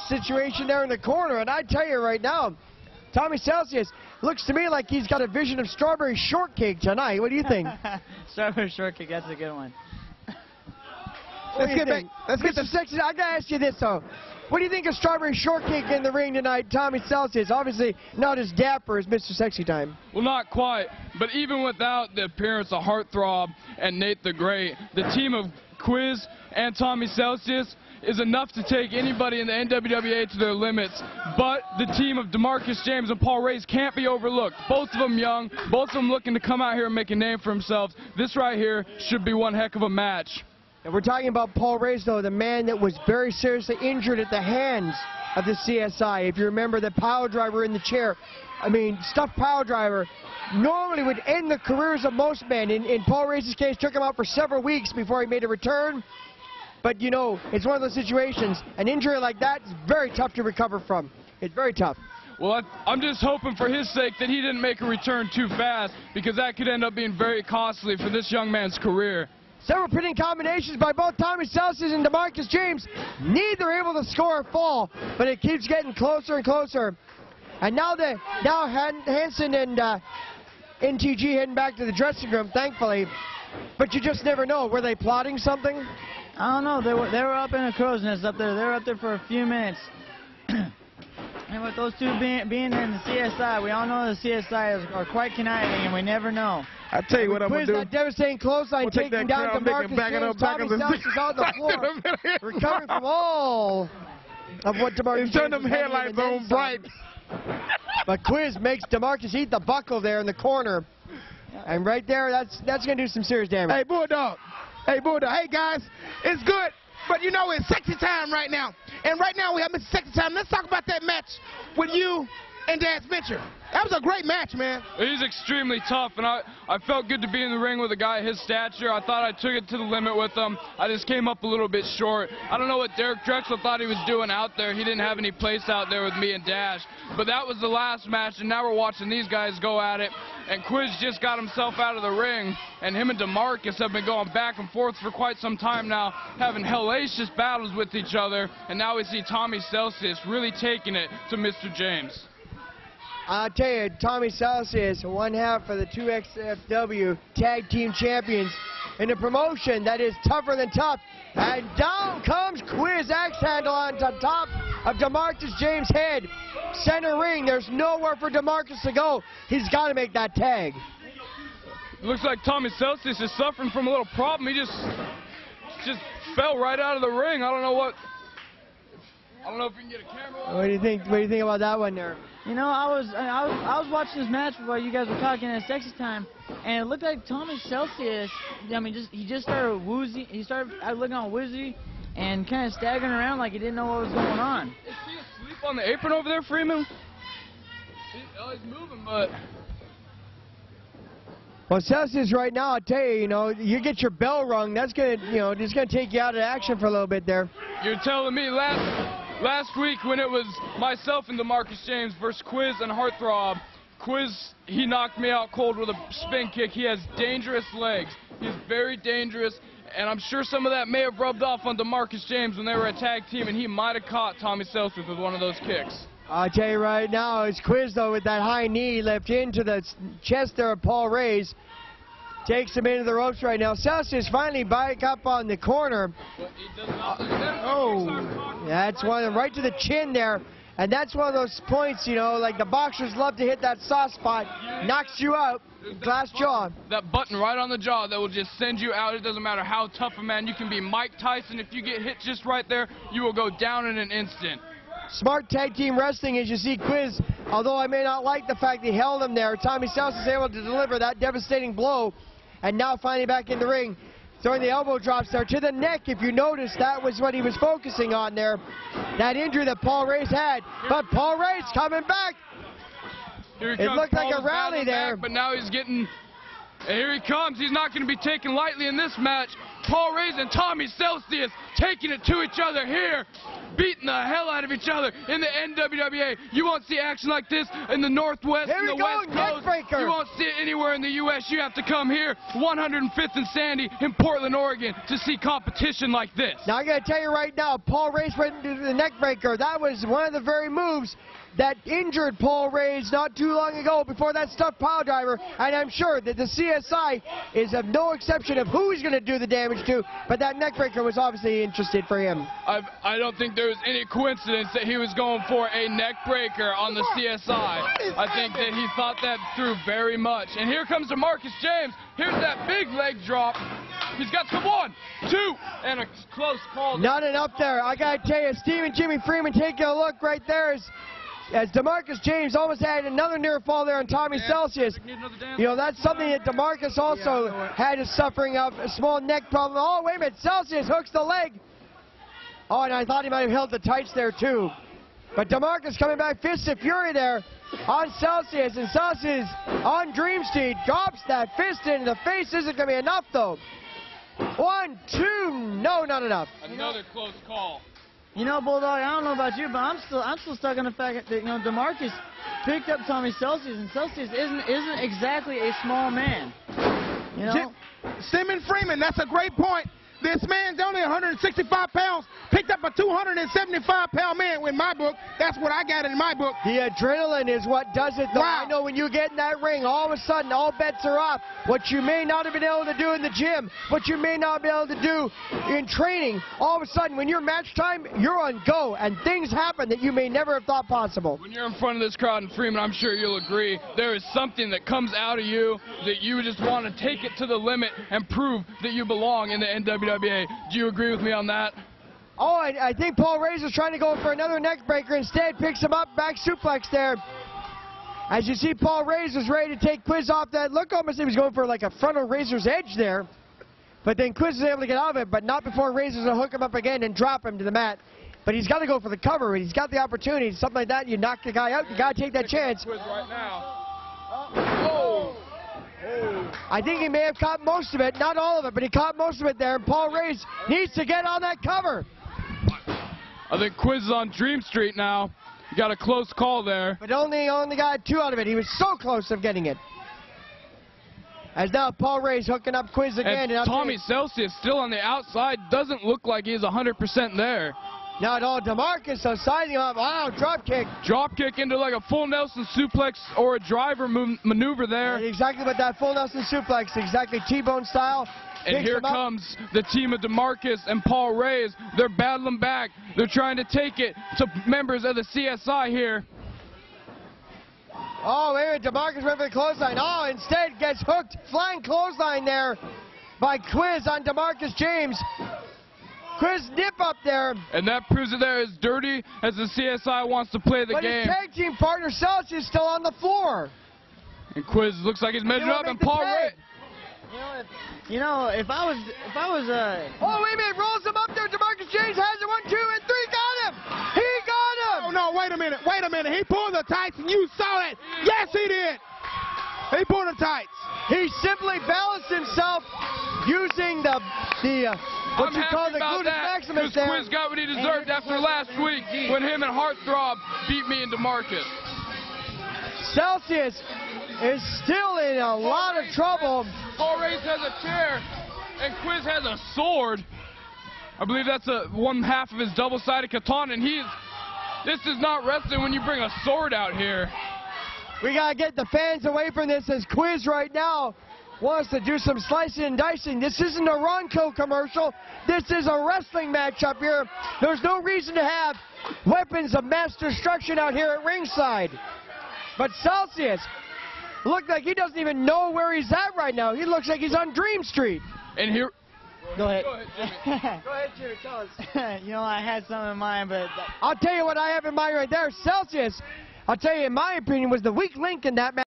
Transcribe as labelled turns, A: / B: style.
A: situation there in the corner, and I tell you right now, Tommy Celcious looks to me like he's got a vision of strawberry shortcake tonight. What do you think?
B: Strawberry shortcake, that's a good one.
A: Let's get back. Let's get the section. I gotta ask you this though. What do you think of strawberry shortcake in the ring tonight, Tommy Celcious? Obviously not as dapper as Mr. Sexy Time.
C: Well, not quite, but even without the appearance of Heartthrob and Nate the Great, the team of Quiz and Tommy Celcious is enough to take anybody in the NWWA to their limits. But the team of DeMarcus James and Paul Raze can't be overlooked. Both of them young, both of them looking to come out here and make a name for themselves. This right here should be one heck of a match.
A: And we're talking about Paul Raze, though, the man that was very seriously injured at the hands of the CSI. If you remember the power driver in the chair, I mean, stuffed power driver normally would end the careers of most men. In Paul Raze's case, took him out for several weeks before he made a return. But, you know, it's one of those situations. An injury like that is very tough to recover from. It's very tough.
C: Well, I'm just hoping for his sake that he didn't make a return too fast, because that could end up being very costly for this young man's career.
A: Several pinning combinations by both Tommy Celcious and DeMarcus James. Neither able to score a fall, but it keeps getting closer and closer. And now Hanson and NTG heading back to the dressing room, thankfully. But you just never know. Were they plotting something?
B: I don't know. They were up in a crow's nest up there. They were up there for a few minutes. And with those two being there in the CSI, we all know the CSI are quite conniving, and we never know.
D: I tell you what I'm going to do.
A: That devastating clothesline taking down DeMarcus James. Tommy Celcious on the floor, recovering from all of what DeMarcus James
D: turn them headlights on bright.
A: But Quiz makes DeMarcus eat the buckle there in the corner. And right there, that's going to do some serious damage.
D: Hey, Bulldog. Hey, Bulldog. Hey, guys. It's good. But, you know, it's sexy time right now. And right now we have Mr. Sexy Time. Let's talk about that match with you and Dan Spencer. That was a great match, man.
C: He's extremely tough, and I felt good to be in the ring with a guy his stature. I thought I took it to the limit with him. I just came up a little bit short. I don't know what Derek Drexel thought he was doing out there. He didn't have any place out there with me and Dash. But that was the last match, and now we're watching these guys go at it. And Quiz just got himself out of the ring, and him and DeMarcus have been going back and forth for quite some time now, having hellacious battles with each other. And now we see Tommy Celcious really taking it to Mr. James.
A: I'll tell you, Tommy Celcious, one half of the 2XFW Tag Team Champions in a promotion that is tougher than tough. And down comes Quiz axe handle on the top of DeMarcus James' head. Center ring, there's nowhere for DeMarcus to go. He's got to make that tag.
C: Looks like Tommy Celcious is suffering from a little problem. He just fell right out of the ring. I don't know if we can get a camera.
A: What do you think? What do you think about that one there?
B: You know, I was watching this match while you guys were talking at Sexy Time, and it looked like Tommy Celcious. I mean, he just started woozy. He started looking all woozy and kind of staggering around like he didn't know what was going on.
C: Is he asleep on the apron over there, Freeman? He's moving, but.
A: Well, Celcious right now, I'll tell you, you get your bell rung. That's gonna, just gonna take you out of action for a little bit there.
C: You're telling me last week when it was myself and DeMarcus James versus Quiz and Heartthrob, Quiz, he knocked me out cold with a spin kick. He has dangerous legs. He's very dangerous, and I'm sure some of that may have rubbed off on DeMarcus James when they were a tag team, and he might have caught Tommy Celcious with one of those kicks.
A: I'll tell you right now, it's Quiz, though, with that high knee left into the chest there of Paul Raze. Takes him into the ropes right now. Celcious finally back up on the corner. That's one right to the chin there. And that's one of those points, like the boxers love to hit that soft spot. Knocks you out. Glass jaw.
C: That button right on the jaw that will just send you out. It doesn't matter how tough a man. You can be Mike Tyson. If you get hit just right there, you will go down in an instant.
A: Smart tag team wrestling, as you see Quiz, although I may not like the fact he held him there, Tommy Celcious is able to deliver that devastating blow, and now finally back in the ring, throwing the elbow drops there to the neck. If you notice, that was what he was focusing on there, that injury that Paul Raze had. But Paul Raze coming back. It looked like a rally there.
C: But now he's getting, and here he comes. He's not going to be taken lightly in this match. Paul Raze and Tommy Celcious taking it to each other here, beating the hell out of each other in the NWWA. You won't see action like this in the Northwest and the West Coast. You won't see it anywhere in the U.S. You have to come here, 105th and Sandy in Portland, Oregon, to see competition like this.
A: Now, I got to tell you right now, Paul Raze went into the neck breaker. That was one of the very moves that injured Paul Raze not too long ago before that stuffed pile driver, and I'm sure that the CSI is of no exception of who he's going to do the damage to, but that neck breaker was obviously interested for him.
C: I don't think there was any coincidence that he was going for a neck breaker on the CSI. I think that he thought that through very much. And here comes DeMarcus James. Here's that big leg drop. He's got the 1, 2, and a close call.
A: Not enough there. I got to tell you, Steve and Jimmy Freeman taking a look right there as DeMarcus James almost had another near fall there on Tommy Celcious. You know, that's something that DeMarcus also had is suffering of, a small neck problem. Oh, wait a minute, Celcious hooks the leg. Oh, and I thought he might have held the tights there too. But DeMarcus coming back, fist of fury there on Celcious, and Celcious on Dream Street drops that fist into the face. Isn't going to be enough though. 1, 2, no, not enough.
C: Another close call.
B: You know, Bulldog, I don't know about you, but I'm still stuck on the fact that, you know, DeMarcus picked up Tommy Celcious, and Celcious isn't exactly a small man. You know?
D: Stephen Freeman, that's a great point. This man's only 165 pounds, picked up a 275-pound man in my book. That's what I got in my book.
A: The adrenaline is what does it, though.
D: Wow.
A: I know when you get in that ring, all of a sudden, all bets are off. What you may not have been able to do in the gym, what you may not be able to do in training, all of a sudden, when you're match time, you're on go, and things happen that you may never have thought possible.
C: When you're in front of this crowd, and Freeman, I'm sure you'll agree, there is something that comes out of you that you just want to take it to the limit and prove that you belong in the NWWA. Do you agree with me on that?
A: Oh, I think Paul Raze was trying to go for another neck breaker. Instead, picks him up, back suplex there. As you see, Paul Raze was ready to take Quiz off that. Look, almost he was going for like a frontal razor's edge there. But then Quiz was able to get out of it, but not before Raze was going to hook him up again and drop him to the mat. But he's got to go for the cover. He's got the opportunity. Something like that, you knock the guy out, you got to take that chance.
C: Quiz right now.
A: I think he may have caught most of it, not all of it, but he caught most of it there. And Paul Raze needs to get on that cover.
C: I think Quiz is on Dream Street now. You got a close call there.
A: But only got 2 out of it. He was so close of getting it. As now Paul Raze hooking up Quiz again.
C: And Tommy Celcious still on the outside. Doesn't look like he's 100% there.
A: Not at all. DeMarcus so sizing him up. Wow, drop kick.
C: Drop kick into like a full Nelson suplex or a driver maneuver there.
A: And exactly what that full Nelson suplex, exactly T-bone style.
C: And here comes the team of DeMarcus and Paul Raze. They're battling back. They're trying to take it to members of the CSI here.
A: Oh, wait a minute. DeMarcus went for the clothesline. Oh, instead gets hooked. Flying clothesline there by Quiz on DeMarcus James. Quiz nip up there.
C: And that proves that they're as dirty as the CSI wants to play the game.
A: But his tag team partner Celcious is still on the floor.
C: And Quiz looks like he's measured up, and Paul Raze.
B: You know, if I was
A: Oh, wait a minute, rolls him up there. DeMarcus James has it, 1, 2, and 3, got him. He got him.
D: Oh no, wait a minute. He pulled the tights, and you saw it. Yes, he did. He pulled the tights.
A: He simply balanced himself using the what you call the gluteus maximus there.
C: Quiz got what he deserved after last week when him and Heartthrob beat me and DeMarcus.
A: Celcious is still in a lot of trouble.
C: Paul Raze has a chair, and Quiz has a sword. I believe that's one half of his double-sided katana, and this is not wrestling when you bring a sword out here.
A: We got to get the fans away from this as Quiz right now wants to do some slicing and dicing. This isn't a Ronco commercial. This is a wrestling match up here. There's no reason to have weapons of mass destruction out here at ringside. But Celcious looked like he doesn't even know where he's at right now. He looks like he's on Dream Street.
C: And here...
B: Go ahead.
C: Go ahead, Jimmy.
A: Go ahead, Jimmy. Tell us.
B: You know, I had something in mind, but...
A: I'll tell you what I have in mind right there. Celcious, I'll tell you, in my opinion, was the weak link in that match.